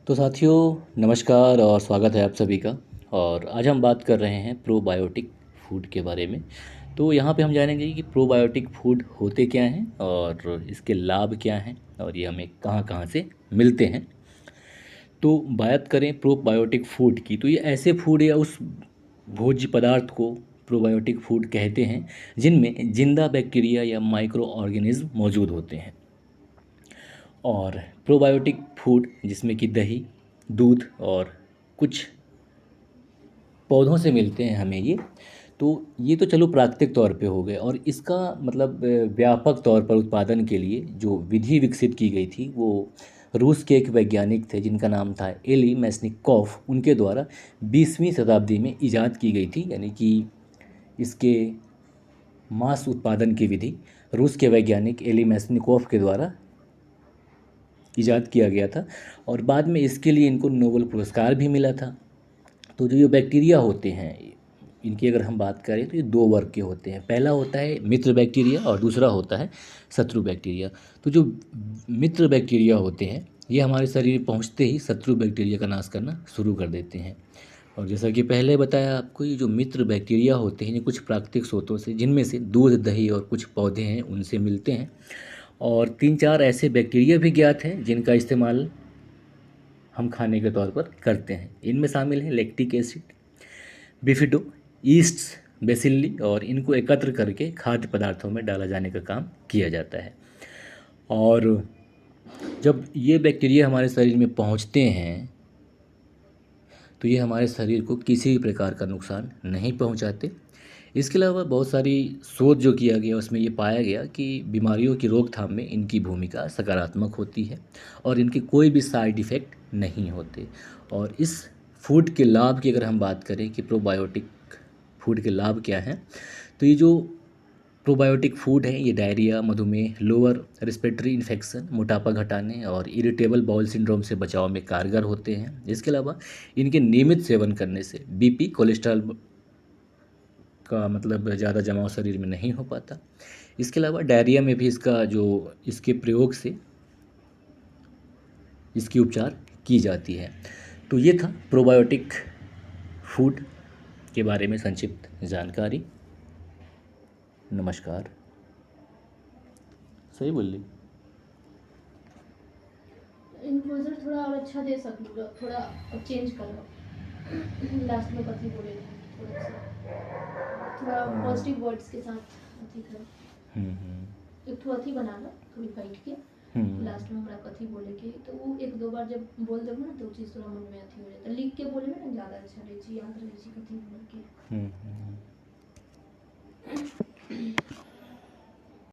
तो साथियों नमस्कार और स्वागत है आप सभी का। और आज हम बात कर रहे हैं प्रोबायोटिक फूड के बारे में। तो यहाँ पे हम जानेंगे कि प्रोबायोटिक फूड होते क्या हैं और इसके लाभ क्या हैं और ये हमें कहाँ कहाँ से मिलते हैं। तो बात करें प्रोबायोटिक फूड की, तो ये ऐसे फूड या उस भोज्य पदार्थ को प्रोबायोटिक फूड कहते हैं जिनमें जिंदा बैक्टीरिया या माइक्रो ऑर्गेनिज्म मौजूद होते हैं। और प्रोबायोटिक फूड जिसमें कि दही, दूध और कुछ पौधों से मिलते हैं हमें ये तो चलो प्राकृतिक तौर पे हो गए। और इसका मतलब व्यापक तौर पर उत्पादन के लिए जो विधि विकसित की गई थी वो रूस के एक वैज्ञानिक थे जिनका नाम था एली मैस्निकोव, उनके द्वारा 20वीं शताब्दी में इजाद की गई थी। यानी कि इसके मांस उत्पादन की विधि रूस के वैज्ञानिक एली मैस्निकोव के द्वारा इजाद किया गया था और बाद में इसके लिए इनको नोबेल पुरस्कार भी मिला था। तो जो ये बैक्टीरिया होते हैं इनकी अगर हम बात करें तो ये दो वर्ग के होते हैं। पहला होता है मित्र बैक्टीरिया और दूसरा होता है शत्रु बैक्टीरिया। तो जो मित्र बैक्टीरिया होते हैं ये हमारे शरीर में पहुंचते ही शत्रु बैक्टीरिया का नाश करना शुरू कर देते हैं। और जैसा कि पहले बताया आपको, ये जो मित्र बैक्टीरिया होते हैं ये कुछ प्राकृतिक स्रोतों से, जिनमें से दूध, दही और कुछ पौधे हैं, उनसे मिलते हैं। और तीन चार ऐसे बैक्टीरिया भी ज्ञात हैं जिनका इस्तेमाल हम खाने के तौर पर करते हैं। इनमें शामिल है लैक्टिक एसिड, बिफिडो, ईस्ट, बेसिल्ली, और इनको एकत्र करके खाद्य पदार्थों में डाला जाने का काम किया जाता है। और जब ये बैक्टीरिया हमारे शरीर में पहुंचते हैं तो ये हमारे शरीर को किसी भी प्रकार का नुकसान नहीं पहुंचाते। इसके अलावा बहुत सारी शोध जो किया गया उसमें ये पाया गया कि बीमारियों की रोकथाम में इनकी भूमिका सकारात्मक होती है और इनके कोई भी साइड इफ़ेक्ट नहीं होते। और इस फूड के लाभ की अगर हम बात करें कि प्रोबायोटिक फूड के लाभ क्या हैं, तो ये जो प्रोबायोटिक फूड है ये डायरिया, मधुमेह, लोअर रिस्पिरेटरी इन्फेक्शन, मोटापा घटाने और इरिटेबल बाउल सिंड्रोम से बचाव में कारगर होते हैं। इसके अलावा इनके नियमित सेवन करने से बीपी, कोलेस्ट्रॉल का मतलब ज़्यादा जमाव शरीर में नहीं हो पाता। इसके अलावा डायरिया में भी इसके प्रयोग से इसकी उपचार की जाती है। तो ये था प्रोबायोटिक फूड के बारे में संक्षिप्त जानकारी। नमस्कार। सही बोल ली। इन्फ्लुएंसर थोड़ा और अच्छा दे सकूँगा, थोड़ा अब चेंज करो। लास्ट में कथी बोले थे, थोड़ा सा थोड़ा पॉजिटिव वर्ड्स के साथ अथी करो। एक थोड़ा अथी बना लो कभी बैठ के, लास्ट में हमरा कथी बोले के, तो वो एक दो बार जब बोल देबो ना तो वो चीज़ थोड़ा मन में अथी हो जाता। लिख के बोले ना ज़्यादा अच्छा रहे, याद रहे कथी बोल के।